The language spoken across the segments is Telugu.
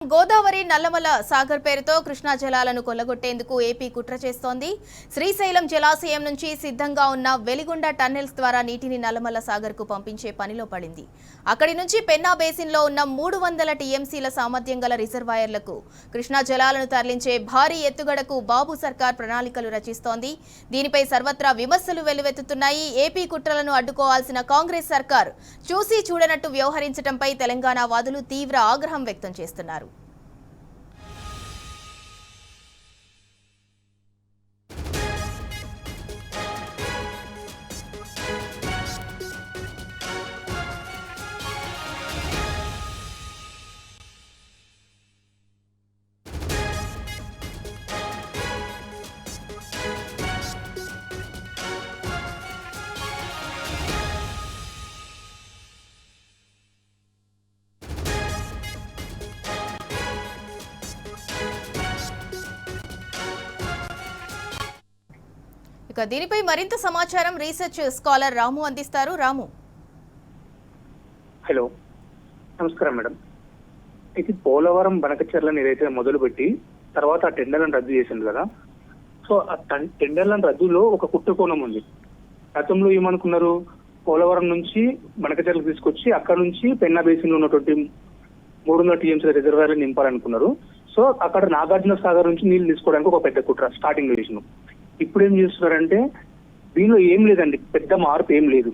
గోదావరి నల్లమల సాగర్ పేరుతో కృష్ణా జలాలను కొల్లగొట్టేందుకు ఏపీ కుట్ర చేస్తోంది. శ్రీశైలం జలాశయం నుంచి సిద్ధంగా ఉన్న వెలిగొండ టన్నెల్స్ ద్వారా నీటిని నల్లమల సాగర్ కు పంపించే పనిలో పడింది. అక్కడి నుంచి పెన్నా బేసిన్ లో ఉన్న 300 టీఎంసీల సామర్థ్యం గల రిజర్వాయర్లకు కృష్ణా జలాలను తరలించే భారీ ఎత్తుగడకు బాబు సర్కార్ ప్రణాళికలు రచిస్తోంది. దీనిపై సర్వత్రా విమర్శలు వెల్లువెత్తుతున్నాయి. ఏపీ కుట్రలను అడ్డుకోవాల్సిన కాంగ్రెస్ సర్కార్ చూసి చూడనట్టు వ్యవహరించడంపై తెలంగాణ వాదులు తీవ్ర ఆగ్రహం వ్యక్తం చేస్తున్నారు. ఇక దీనిపై మరింత సమాచారం రీసెర్చ్ స్కాలర్ రాము అందిస్తారు. రాము, హలో, నమస్కారం మేడం. ఇది పోలవరం బనకచెర్లను ఏదైతే మొదలుపెట్టి తర్వాత ఆ టెండర్లను రద్దు చేసింది కదా. సో ఆ టెండర్లను రద్దులో ఒక కుట్రకోణం ఉంది. గతంలో ఏమనుకున్నారు, పోలవరం నుంచి బనకచెర్లకు తీసుకొచ్చి అక్కడ నుంచి పెన్నా బేసిన్ లో ఉన్నటువంటి 300 టీఎంసీ రిజర్వాయర్లు నింపాలనుకున్నారు. సో అక్కడ నాగార్జున సాగర్ నుంచి నీళ్లు తీసుకోవడానికి ఒక పెద్ద కుట్ర స్టార్టింగ్ చేసిన. ఇప్పుడు ఏం చేస్తున్నారంటే దీనిలో ఏం లేదండి, పెద్ద మార్పు ఏం లేదు.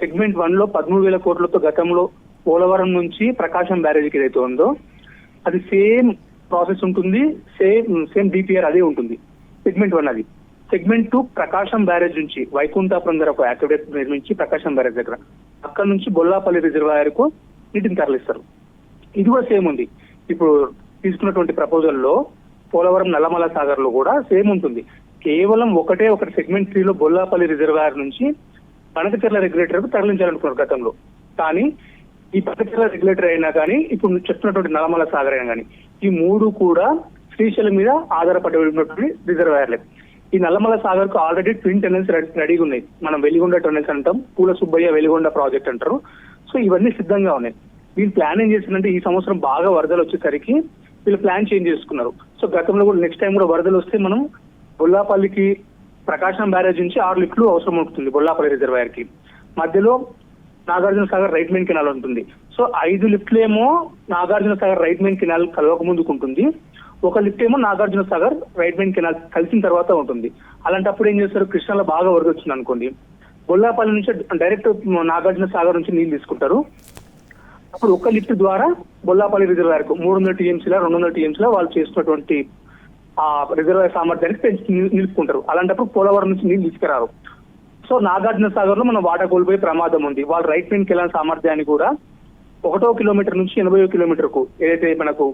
సెగ్మెంట్ 1 లో 13,000 కోట్లతో గతంలో పోలవరం నుంచి ప్రకాశం బ్యారేజీకి ఏదైతే ఉందో అది సేమ్ ప్రాసెస్ ఉంటుంది, సేమ్ డిపిఆర్ అదే ఉంటుంది. సెగ్మెంట్ 1 అది. సెగ్మెంట్ 2 ప్రకాశం బ్యారేజ్ నుంచి వైకుంఠాపురం దగ్గర ఒక యాక్టివేట్ నిర్మించి ప్రకాశం బ్యారేజ్ దగ్గర అక్కడ నుంచి బొల్లాపల్లి రిజర్వాయర్ కు నీటిని తరలిస్తారు. ఇది కూడా సేమ్ ఉంది. ఇప్పుడు తీసుకున్నటువంటి ప్రపోజల్ లో పోలవరం నల్లమల సాగర్ లో కూడా సేమ్ ఉంటుంది. కేవలం ఒకటి సెగ్మెంట్ 3 లో బొల్లాపల్లి రిజర్వాయర్ నుంచి బనకచెర్ల రెగ్యులేటర్ కు తరలించాలనుకున్నారు గతంలో. కానీ ఈ బనకచెర్ల రెగ్యులేటర్ అయినా కానీ ఇప్పుడు చెప్తున్నటువంటి నల్లమల సాగర్ అయినా కానీ ఈ మూడు కూడా శ్రీశైలం మీద ఆధారపడి ఉన్నటువంటి రిజర్వాయర్లే. ఈ నల్లమల సాగర్ కు ఆల్రెడీ ట్విన్ టెనెల్స్ రెడీగా ఉన్నాయి. మనం వెలిగొండ టెనెల్స్ అంటాం, పూల సుబ్బయ్య వెలిగొండ ప్రాజెక్ట్ అంటారు. సో ఇవన్నీ సిద్ధంగా ఉన్నాయి. వీళ్ళు ప్లాన్ ఏం చేసిందంటే ఈ సంవత్సరం బాగా వరదలు వచ్చేసరికి వీళ్ళు ప్లాన్ చేంజ్ చేసుకున్నారు. సో గతంలో కూడా నెక్స్ట్ టైం కూడా వరదలు వస్తే మనం బొల్లాపల్లికి ప్రకాశం బ్యారేజ్ నుంచి 6 లిఫ్ట్లు అవసరం ఉంటుంది. బొల్లాపల్లి రిజర్వాయర్ కి మధ్యలో Nagarjuna Sagar right main canal ఉంటుంది. సో 5 లిఫ్ట్లు ఏమో Nagarjuna Sagar right main canal కలవక ముందుకు ఉంటుంది, ఒక లిఫ్ట్ ఏమో Nagarjuna Sagar right main canal కలిసిన తర్వాత ఉంటుంది. అలాంటప్పుడు ఏం చేస్తారు, కృష్ణాలో బాగా వరద వచ్చింది అనుకోండి, బొల్లాపల్లి నుంచి డైరెక్ట్ నాగార్జున సాగర్ నుంచి నీళ్లు తీసుకుంటారు. అప్పుడు ఒక లిఫ్ట్ ద్వారా బొల్లాపల్లి రిజర్వాయర్ కు 300 టీఎంసీల 200 టీఎంసీల వాళ్ళు చేస్తున్నటువంటి ఆ రిజర్వాయర్ సామర్థ్యానికి పెంచి నిలుపుకుంటారు. అలాంటప్పుడు పోలవరం నుంచి నీళ్ళు తీసుకురారు. సో నాగార్జున సాగర్ లో మనం వాటర్ కోల్పోయే ప్రమాదం ఉంది. వాళ్ళు రైట్ మెయిన్ కెనాల్ సామర్థ్యాన్ని కూడా 1 కిలోమీటర్ నుంచి 80 కిలోమీటర్ కు ఏదైతే మనకు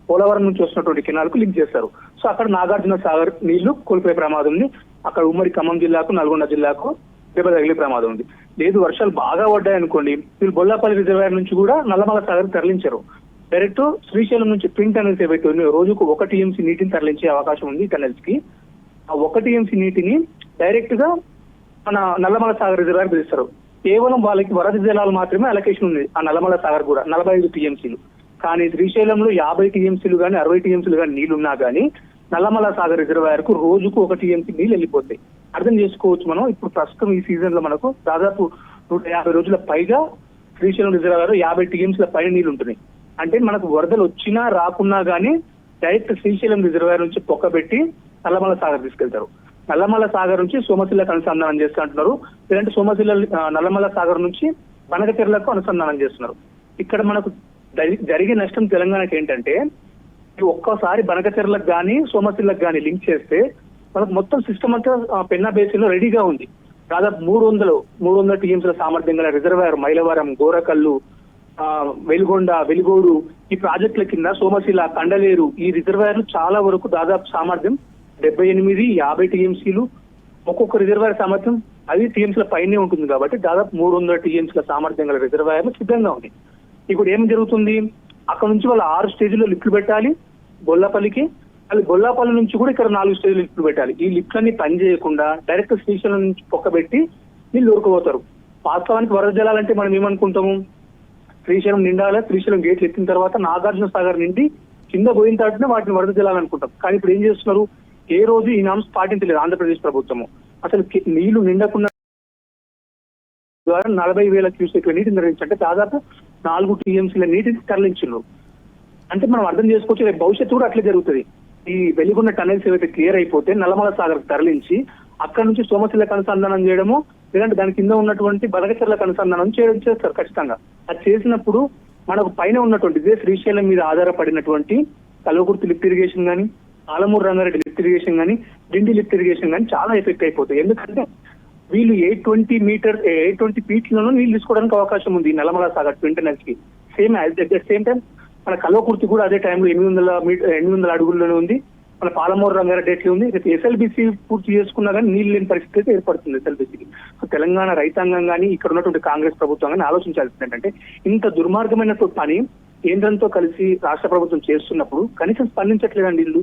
పోలవరం నుంచి వస్తున్నటువంటి కెనాల్ కు లింక్ చేస్తారు. సో అక్కడ నాగార్జున సాగర్ నీళ్లు కోల్పోయే ప్రమాదం ఉంది. అక్కడ ఉమ్మడి ఖమ్మం జిల్లాకు నల్గొండ జిల్లాకు దెబ్బ తగిలే ప్రమాదం ఉంది. లేదు వర్షాలు బాగా పడ్డాయి అనుకోండి, వీళ్ళు బొల్లాపల్లి రిజర్వాయర్ నుంచి కూడా నల్లమల సాగర్ తరలించారు. డైరెక్ట్ శ్రీశైలం నుంచి ట్విన్ టనెల్స్ ఏవైతే ఉన్నాయో రోజుకు 1 టీఎంసీ నీటిని తరలించే అవకాశం ఉంది టనెల్స్ కి. ఆ 1 టీఎంసీ నీటిని డైరెక్ట్ గా మన నల్లమల సాగర్ రిజర్వాయర్ పిలుస్తారు. కేవలం వాళ్ళకి వరద జలాలు మాత్రమే అలొకేషన్ ఉంది. ఆ నల్లమల సాగర్ కూడా 45 టీఎంసీలు. కానీ శ్రీశైలంలో 50 టీఎంసీలు కానీ 60 టీఎంసీలు కానీ నీళ్లున్నా కానీ నల్లమల సాగర్ రిజర్వాయర్ కు రోజుకు 1 టీఎంసీ నీళ్ళు వెళ్ళిపోతాయి. అర్థం చేసుకోవచ్చు మనం. ఇప్పుడు ప్రస్తుతం ఈ సీజన్ లో మనకు దాదాపు 150 రోజుల పైగా శ్రీశైలం రిజర్వాయర్ 50 టీఎంసీల పైన నీళ్లు ఉంటున్నాయి. అంటే మనకు వరదలు వచ్చినా రాకున్నా గానీ డైరెక్ట్ శ్రీశైలం రిజర్వాయర్ నుంచి పొక్కబెట్టి నల్లమల సాగర్ తీసుకెళ్తారు. నల్లమల సాగర్ నుంచి సోమశిలకు అనుసంధానం చేస్తూ అంటున్నారు. లేదంటే సోమశిల నల్లమల సాగర్ నుంచి బనకచెర్లకు అనుసంధానం చేస్తున్నారు. ఇక్కడ మనకు జరిగే నష్టం తెలంగాణకి ఏంటంటే ఒక్కసారి బనకచెర్లకు కానీ సోమశిలకు కానీ లింక్ చేస్తే మనకు మొత్తం సిస్టమ్ అంతా పెన్నా బేసిన్ లో రెడీగా ఉంది. దాదాపు 300 టీఎంసీల సామర్థ్యం గల రిజర్వాయర్ మైలవరం, గోరకల్లు, వెలుగొండ, వెలుగోడు ఈ ప్రాజెక్టుల కింద సోమశిల, కండలేరు ఈ రిజర్వాయర్లు చాలా వరకు దాదాపు సామర్థ్యం 78, 50 టీఎంసీలు. ఒక్కొక్క రిజర్వాయర్ సామర్థ్యం 5 టీఎంసీల పైనే ఉంటుంది. కాబట్టి దాదాపు 300 టీఎంసీల సామర్థ్యం గల రిజర్వాయర్లు సిద్ధంగా ఉంది. ఇప్పుడు ఏం జరుగుతుంది, అక్కడ నుంచి వాళ్ళు 6 స్టేజ్లో లిఫ్ట్లు పెట్టాలి బొల్లాపల్లికి. అది బొల్లాపల్లి నుంచి కూడా ఇక్కడ 4 స్టేజ్లు లిఫ్ట్లు పెట్టాలి. ఈ లిఫ్ట్లన్నీ పని చేయకుండా డైరెక్ట్ శ్రీశైలం నుంచి పొక్కబెట్టి నీళ్ళు దొరకపోతారు. వాస్తవానికి వరద జలాలంటే మనం ఏమనుకుంటాము, శ్రీశైలం నిండాలి, శ్రీశైలం గేట్లు ఎత్తిన తర్వాత నాగార్జున సాగర్ నిండి కింద పోయిన తర్వాతనే వాటిని వరద జలాలనుకుంటాం. కానీ ఇప్పుడు ఏం చేస్తున్నారు, ఏ రోజు ఈ నామ్స్ పాటించలేదు ఆంధ్రప్రదేశ్ ప్రభుత్వము. అసలు నీళ్లు నిండకుండా ద్వారా 40,000 క్యూసెక్ల నీటిని నిర్వహించి అంటే దాదాపు 4 టీఎంసీల నీటిని తరలించారు. అంటే మనం అర్థం చేసుకోవచ్చు, రేపు భవిష్యత్తు కూడా అట్లే జరుగుతుంది. ఈ వెలిగొండ టనెల్స్ ఏవైతే క్లియర్ అయిపోతే నల్లమల సాగర్ తరలించి అక్కడ నుంచి సోమశిలకు అనుసంధానం చేయడము, లేదంటే దాని కింద ఉన్నటువంటి బనకచెర్లకు అనుసంధానం చేస్తారు ఖచ్చితంగా. అది చేసినప్పుడు మనకు పైన ఉన్నటువంటి ఇదే శ్రీశైలం మీద ఆధారపడినటువంటి కల్వకుర్తి లిఫ్ట్ ఇరిగేషన్ కానీ, ఆలమూరు రంగారెడ్డి లిఫ్ట్ ఇరిగేషన్ కానీ, డిండి లిఫ్ట్ ఇరిగేషన్ కానీ చాలా ఎఫెక్ట్ అయిపోతాయి. ఎందుకంటే వీళ్ళు 820 ఫీట్లను నీళ్ళు తీసుకోవడానికి అవకాశం ఉంది నల్లమల సాగర్ ట్విన్ టనెల్స్ కి. సేమ్ టైం మన కల్వకుర్తి కూడా అదే టైంలో 800 అడుగుల్లోనే ఉంది. మన పాలమూరు రంగారెడ్డి ఎట్లా ఉంది. ఎస్ఎల్బిసి పూర్తి చేసుకున్నా కానీ నీళ్ళు లేని పరిస్థితి అయితే ఏర్పడుతుంది ఎస్ఎల్బిసికి. సో తెలంగాణ రైతాంగం కానీ ఇక్కడ ఉన్నటువంటి కాంగ్రెస్ ప్రభుత్వం కానీ ఆలోచించాల్సింది ఏంటంటే, ఇంత దుర్మార్గమైనటువంటి పని కేంద్రంతో కలిసి రాష్ట్ర ప్రభుత్వం చేస్తున్నప్పుడు కనీసం స్పందించట్లేదండి వీళ్ళు.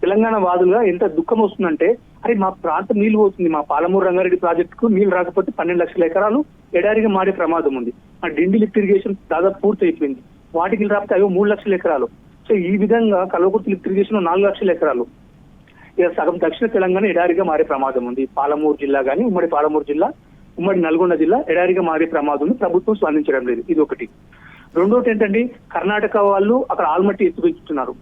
తెలంగాణ వాదులుగా ఎంత దుఃఖం వస్తుందంటే, అరే మా ప్రాంతం నీళ్లు పోతుంది, మా పాలమూరు రంగారెడ్డి ప్రాజెక్టుకు నీళ్లు రాకపోతే 12 లక్షల ఎకరాలు ఎడారిగా మారే ప్రమాదం ఉంది. మా డిండి లిఫ్ట్ ఇరిగేషన్ దాదాపు పూర్తి అయిపోయింది, వాటికి రాకపోతే అవి 3 లక్షల ఎకరాలు. సో ఈ విధంగా కల్వకుర్తి లిఫ్ట్ ఇరిగేషన్ 4 లక్షల ఎకరాలు, ఇక సగం దక్షిణ తెలంగాణ ఎడారిగా మారే ప్రమాదం ఉంది. పాలమూరు జిల్లా కానీ, ఉమ్మడి పాలమూరు జిల్లా, ఉమ్మడి నల్గొండ జిల్లా ఎడారిగా మారే ప్రమాదం ఉంది. ప్రభుత్వం స్పందించడం లేదు. ఇది ఒకటి. రెండోటి ఏంటంటే, కర్ణాటక వాళ్ళు అక్కడ ఆల్మట్టి ఎత్తు పెంచుతున్నారు.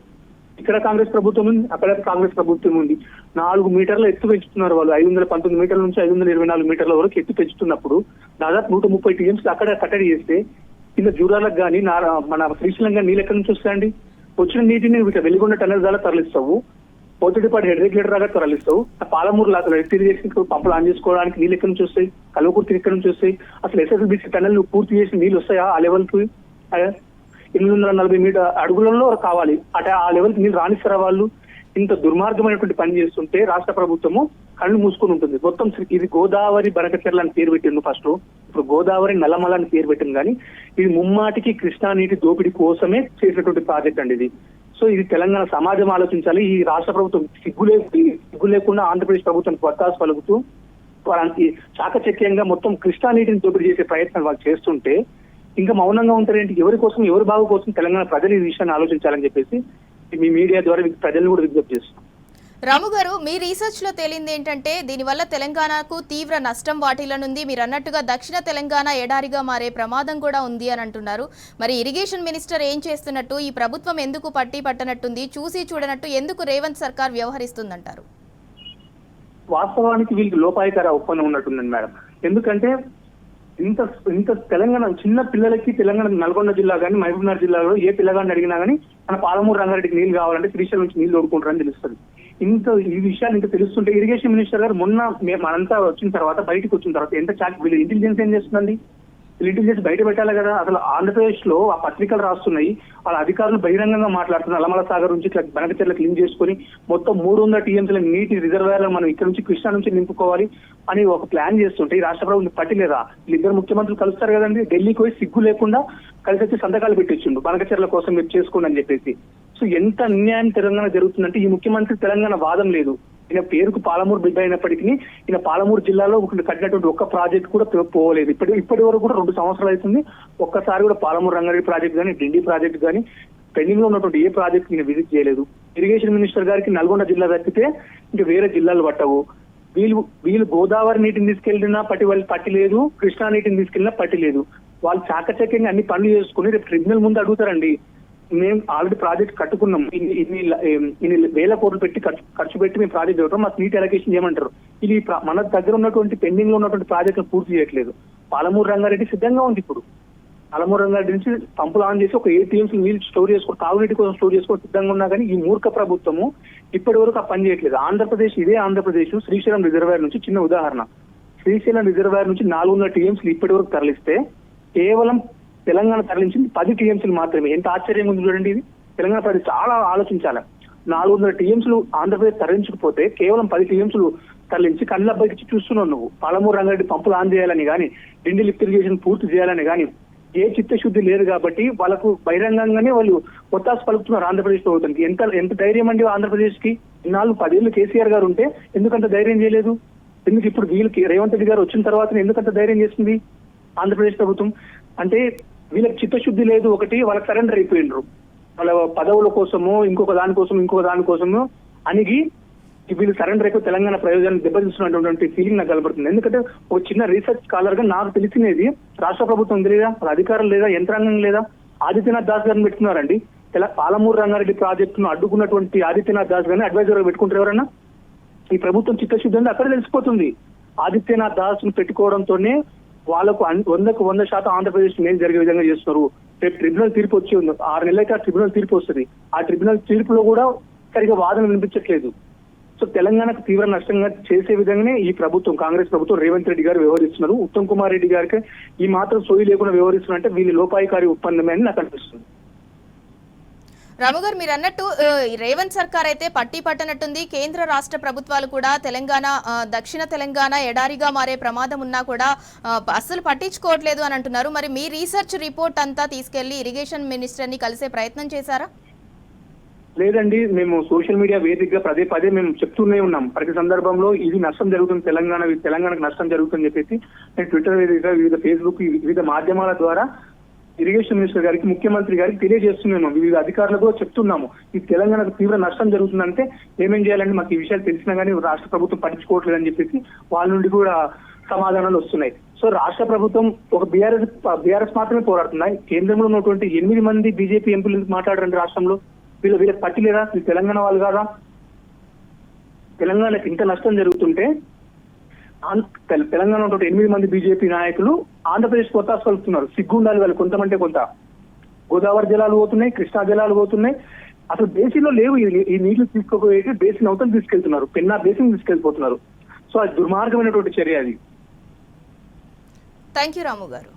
ఇక్కడ కాంగ్రెస్ ప్రభుత్వం ఉంది, అక్కడ కాంగ్రెస్ ప్రభుత్వం ఉంది. 4 మీటర్ల ఎత్తు పెంచుతున్నారు వాళ్ళు. 519 మీటర్ల నుంచి 524 మీటర్ల వరకు ఎత్తు పెంచుతున్నప్పుడు దాదాపు 130 టీఎంసీ అక్కడ కట్టడి చేస్తే కింద జూరాలకు కానీ మన శ్రీశైలం కానీ నీళ్ళు ఎక్కడి నుంచి వస్తాయండి? వచ్చిన నీటిని వెలిగొండ టనెల్ ద్వారా తరలిస్తావు, పోతుడిపాటి హెడ్ రెగ్యులేటర్ లాగా తరలిస్తావు. పాలమూరు లిఫ్ట్ ఇరిగేషన్ పంపులు ఆన్ చేసుకోవడానికి నీళ్ళు ఎక్కడి నుంచి వస్తాయి? కల్వకుర్తి ఎక్కడి నుంచి వస్తాయి? అసలు ఎస్ఎస్బిసి టనెల్ పూర్తి చేసి నీళ్ళు వస్తాయా ఆ లెవెల్ కి? 840 మీటర్ అడుగులలో కావాలి అంటే ఆ లెవెల్ కి నీళ్ళు రాణిస్తారా వాళ్ళు? ఇంత దుర్మార్గమైనటువంటి పని చేస్తుంటే రాష్ట్ర ప్రభుత్వము కళ్ళు మూసుకొని ఉంటుంది. మొత్తం ఇది గోదావరి బనకచెర్ల అని పేరు పెట్టింది ఫస్ట్, ఇప్పుడు గోదావరి నల్లమల అని పేరు పెట్టింది. కానీ ఇది ముమ్మాటికి కృష్ణా నీటి దోపిడీ కోసమే చేసినటువంటి ప్రాజెక్ట్ అండి ఇది. సో ఇది తెలంగాణ సమాజం ఆలోచించాలి. ఈ రాష్ట్ర ప్రభుత్వం సిగ్గు లేకుండా ఆంధ్రప్రదేశ్ ప్రభుత్వానికి వత్తాసు పలుకుతూ వాళ్ళకి చాకచక్యంగా మొత్తం కృష్ణా నీటిని దోపిడీ చేసే ప్రయత్నం వాళ్ళు చేస్తుంటే ఇంకా మౌనంగా ఉంటారేంటి? ఎవరి కోసం, ఎవరి బాగు కోసం తెలంగాణ ప్రజలు ఈ విషయాన్ని ఆలోచించాలని చెప్పేసి మీ మీడియా ద్వారా ప్రజలు కూడా విజ్ఞప్తి చేస్తున్నాం. రాము గారు, మీ రీసెర్చ్ లో తేలింది ఏంటంటే దీనివల్ల తెలంగాణకు తీవ్ర నష్టం వాటిల్లనుంది. మీరు అన్నట్టుగా దక్షిణ తెలంగాణ ఎడారిగా మారే ప్రమాదం కూడా ఉంది అని అంటున్నారు. మరి ఇరిగేషన్ మినిస్టర్ ఏం చేస్తున్నట్టు, ఈ ప్రభుత్వం ఎందుకు పట్టనట్టుంది, చూసి చూడనట్టు ఎందుకు రేవంత్ సర్కార్ వ్యవహరిస్తుందంటారు? వాస్తవానికి వీళ్ళకి లోపాయికార ఒప్పందం ఉన్నట్టుందండి మేడం. ఎందుకంటే ఇంత తెలంగాణ చిన్న పిల్లలకి తెలంగాణ నల్గొండ జిల్లా కానీ, మహబూబ్నగర్ జిల్లాలో ఏ పిల్లగాడిని అడిగినా కానీ మన పాలమూరు రంగారెడ్డికి నీళ్ళు కావాలంటే శ్రీశైలం నుంచి నీళ్ళు ఓడుకుంటారని తెలుస్తుంది. ఈ విషయాలు ఇంకా తెలుస్తుంటే ఇరిగేషన్ మినిస్టర్ గారు మొన్న మనంతా వచ్చిన తర్వాత బయటకు వచ్చిన తర్వాత ఎంత వీళ్ళు ఇంటెలిజెన్స్ ఏం చేస్తుందండి? వీళ్ళు ఇంటెలిజెన్స్ బయట పెట్టాలి కదా. అసలు ఆంధ్రప్రదేశ్ లో ఆ పత్రికలు రాస్తున్నాయి, వాళ్ళ అధికారులు బహిరంగంగా మాట్లాడుతున్నారు. నల్లమల సాగర్ నుంచి ఇట్లా బనకచెర్ల క్లీన్ చేసుకుని మొత్తం 300 టీఎంసీల నీటి రిజర్వాయర్లను మనం ఇక్కడ నుంచి కృష్ణా నుంచి నింపుకోవాలి అని ఒక ప్లాన్ చేస్తుంటే ఈ రాష్ట్ర ప్రభుత్వం పట్టిలేదా? వీళ్ళిద్దరు ముఖ్యమంత్రులు కలుస్తారు కదండి, ఢిల్లీకి పోయి సిగ్గు లేకుండా కలిసి వచ్చి సంతకాలు పెట్టించిండు బనకచెర్ల కోసం మీరు చేసుకోండి అని చెప్పేసి. సో ఎంత అన్యాయం తెలంగాణ జరుగుతుందంటే ఈ ముఖ్యమంత్రి తెలంగాణ వాదం లేదు. ఈయన పేరుకు పాలమూరు బిడ్డ అయినప్పటికీ ఈయన పాలమూరు జిల్లాలో కట్టినటువంటి ఒక్క ప్రాజెక్ట్ కూడా పోలేదు. ఇప్పటి వరకు కూడా 2 సంవత్సరాలు అవుతుంది, ఒక్కసారి కూడా పాలమూరు రంగారెడ్డి ప్రాజెక్ట్ కానీ, డిండి ప్రాజెక్ట్ కానీ, పెండింగ్ లో ఉన్నటువంటి ఏ ప్రాజెక్ట్ ఈయన విజిట్ చేయలేదు. ఇరిగేషన్ మినిస్టర్ గారికి నల్గొండ జిల్లా తప్పితే ఇంకా వేరే జిల్లాలు పట్టవు. వీళ్ళు గోదావరి నీటిని తీసుకెళ్లినా పట్టి లేదు, కృష్ణా నీటిని తీసుకెళ్లినా పట్టి లేదు. వాళ్ళు చాకచక్యంగా అన్ని పనులు చేసుకుని రేపు ట్రిబ్యునల్ ముందు అడుగుతారండి, మేము ఆల్రెడీ ప్రాజెక్ట్ కట్టుకున్నాం, ఇన్ని వేల కోట్లు పెట్టి ఖర్చు పెట్టి మేము ప్రాజెక్ట్ ఇవ్వటం, మాకు నీటి అలొకేషన్ చేయమంటారు. ఇది మన దగ్గర ఉన్నటువంటి పెండింగ్ లో ఉన్నటువంటి ప్రాజెక్టులు పూర్తి చేయట్లేదు. పాలమూరు రంగారెడ్డి సిద్ధంగా ఉంది. ఇప్పుడు పాలమూరు రంగారెడ్డి నుంచి పంపులు ఆన్ చేసి ఒక 8 టీఎంసీ నీళ్ళు స్టోర్ చేసుకో, తాగునీటి కోసం స్టోర్ చేసుకో సిద్ధంగా ఉన్నా కానీ ఈ మూర్ఖ ప్రభుత్వము ఇప్పటి వరకు ఆ పని చేయట్లేదు. ఇదే ఆంధ్రప్రదేశ్ శ్రీశైలం రిజర్వాయర్ నుంచి చిన్న ఉదాహరణ, శ్రీశైలం రిజర్వాయర్ నుంచి 400 టీఎంసీలు ఇప్పటి వరకు తరలిస్తే కేవలం తెలంగాణ తరలించింది 10 టీఎంసీలు మాత్రమే. ఎంత ఆశ్చర్యంగా ఉంది చూడండి. ఇది తెలంగాణ ప్రజలు చాలా ఆలోచించాలి. 400 టీఎంసీలు ఆంధ్రప్రదేశ్ తరలించకపోతే కేవలం 10 టీఎంసీలు తరలించి కళ్ళబ్బాయికి చూస్తున్నావు నువ్వు. పాలమూరు రంగారెడ్డి పంపులు ఆన్ చేయాలని కానీ, డిండి లిఫ్ట్ ఇరిగేషన్ పూర్తి చేయాలని కానీ ఏ చిత్తశుద్ధి లేదు కాబట్టి వాళ్ళకు బహిరంగంగానే వాళ్ళు ఒత్తాసు పలుకుతున్నారు ఆంధ్రప్రదేశ్ ప్రభుత్వానికి. ఎంత ధైర్యం అండి ఆంధ్రప్రదేశ్ కి? 10 ఏళ్ళు కేసీఆర్ గారు ఉంటే ఎందుకంత ధైర్యం చేయలేదు? ఎందుకు ఇప్పుడు వీళ్ళకి రేవంత్ రెడ్డి గారు వచ్చిన తర్వాత ఎందుకంత ధైర్యం చేస్తుంది ఆంధ్రప్రదేశ్ ప్రభుత్వం? అంటే వీళ్ళకి చిత్తశుద్ధి లేదు ఒకటి, వాళ్ళకి సరెండర్ అయిపోయినరు. వాళ్ళ పదవుల కోసము ఇంకొక దానికోసము అణిగి వీళ్ళు సరెండర్ అయిపోయి తెలంగాణ ప్రయోజనాలు దెబ్బతీస్తున్నటువంటి ఫీలింగ్ నాకు కనబడుతుంది. ఎందుకంటే ఒక చిన్న రీసెర్చ్ స్కాలర్ గా నాకు తెలిసినది రాష్ట్ర ప్రభుత్వం తెలియదా, వాళ్ళ అధికారులు లేదా, యంత్రాంగం లేదా, ఆదిత్యనాథ్ దాస్ గారిని పెట్టుకున్నారండి. పాలమూరు రంగారెడ్డి ప్రాజెక్టును అడ్డుకున్నటువంటి ఆదిత్యనాథ్ దాస్ గారిని అడ్వైజర్ గా పెట్టుకుంటారు ఎవరన్నా? ఈ ప్రభుత్వం చిత్తశుద్ధి ఉంది అక్కడ తెలిసిపోతుంది. ఆదిత్యనాథ్ దాస్ ను పెట్టుకోవడంతోనే వాళ్ళకు 100% ఆంధ్రప్రదేశ్ మేలు జరిగే విధంగా చేస్తున్నారు. రేపు ట్రిబ్యునల్ తీర్పు వచ్చి 6 నెలలకి ఆ ట్రిబ్యునల్ తీర్పు వస్తుంది. ఆ ట్రిబ్యునల్ తీర్పులో కూడా సరిగా వాదన వినిపించట్లేదు. సో తెలంగాణకు తీవ్ర నష్టంగా చేసే విధంగానే ఈ ప్రభుత్వం, కాంగ్రెస్ ప్రభుత్వం, రేవంత్ రెడ్డి గారు వ్యవహరిస్తున్నారు. ఉత్తమ్ కుమార్ రెడ్డి గారికి ఈ మాత్రం సోయి లేకుండా వ్యవహరిస్తున్నారంటే వీళ్ళు లోపాయికారి ఒప్పందమే అని నాకు అనిపిస్తుంది. రాము గారు, మీరు అన్నట్టు రేవంత్ సర్కార్ అయితే పట్టి పట్టనట్టుంది. కేంద్ర రాష్ట్ర ప్రభుత్వాలు కూడా తెలంగాణ, దక్షిణ తెలంగాణ ఎడారిగా మారే ప్రమాదం ఉన్నా కూడా అస్సలు పట్టించుకోవట్లేదు అని అంటున్నారు. మరి మీ రీసెర్చ్ రిపోర్ట్ అంతా తీసుకెళ్లి ఇరిగేషన్ మినిస్టర్ ని కలిసే ప్రయత్నం చేశారా? లేదండి, మేము సోషల్ మీడియా వేదికగా పదే మేము చెప్తూనే ఉన్నాం. ప్రతి సందర్భంలో ఇది నష్టం జరుగుతుంది, తెలంగాణకు నష్టం జరుగుతుందని చెప్పేసి నేను ట్విట్టర్ వేదికగా, వివిధ ఫేస్బుక్, వివిధ మాధ్యమాల ద్వారా ఇరిగేషన్ మినిస్టర్ గారికి, ముఖ్యమంత్రి గారికి తెలియజేస్తున్నాము. వివిధ అధికారులకు చెప్తున్నాము ఈ తెలంగాణకు తీవ్ర నష్టం జరుగుతుందంటే ఏమేం చేయాలంటే మాకు ఈ విషయాలు తెలిసినా కానీ రాష్ట్ర ప్రభుత్వం పట్టించుకోవట్లేదని చెప్పేసి వాళ్ళ నుండి కూడా సమాధానాలు వస్తున్నాయి. సో రాష్ట్ర ప్రభుత్వం ఒక బీఆర్ఎస్ మాత్రమే పోరాడుతున్నాయి. కేంద్రంలో ఉన్నటువంటి 8 మంది బీజేపీ ఎంపీలు మాట్లాడారండి రాష్ట్రంలో. వీళ్ళకి పట్టి లేదా? వీళ్ళు తెలంగాణ వాళ్ళు కాదా? తెలంగాణకు ఇంత నష్టం జరుగుతుంటే తెలంగాణ ఉన్నటువంటి 8 మంది బీజేపీ నాయకులు ఆంధ్రప్రదేశ్ కొత్త కలుపుతున్నారు. సిగ్గుండాలి వాళ్ళు కొంతమంటే కొంత. గోదావరి జలాలు పోతున్నాయి, కృష్ణా జలాలు పోతున్నాయి. అసలు బేసిన్ లో లేవు ఈ నీళ్లు తీసుకోపోయేది, బేసిన్ అవతల తీసుకెళ్తున్నారు, పెన్నా బేసిన్ తీసుకెళ్లిపోతున్నారు. సో అది దుర్మార్గమైనటువంటి చర్య అది. థ్యాంక్ యూ రాము గారు.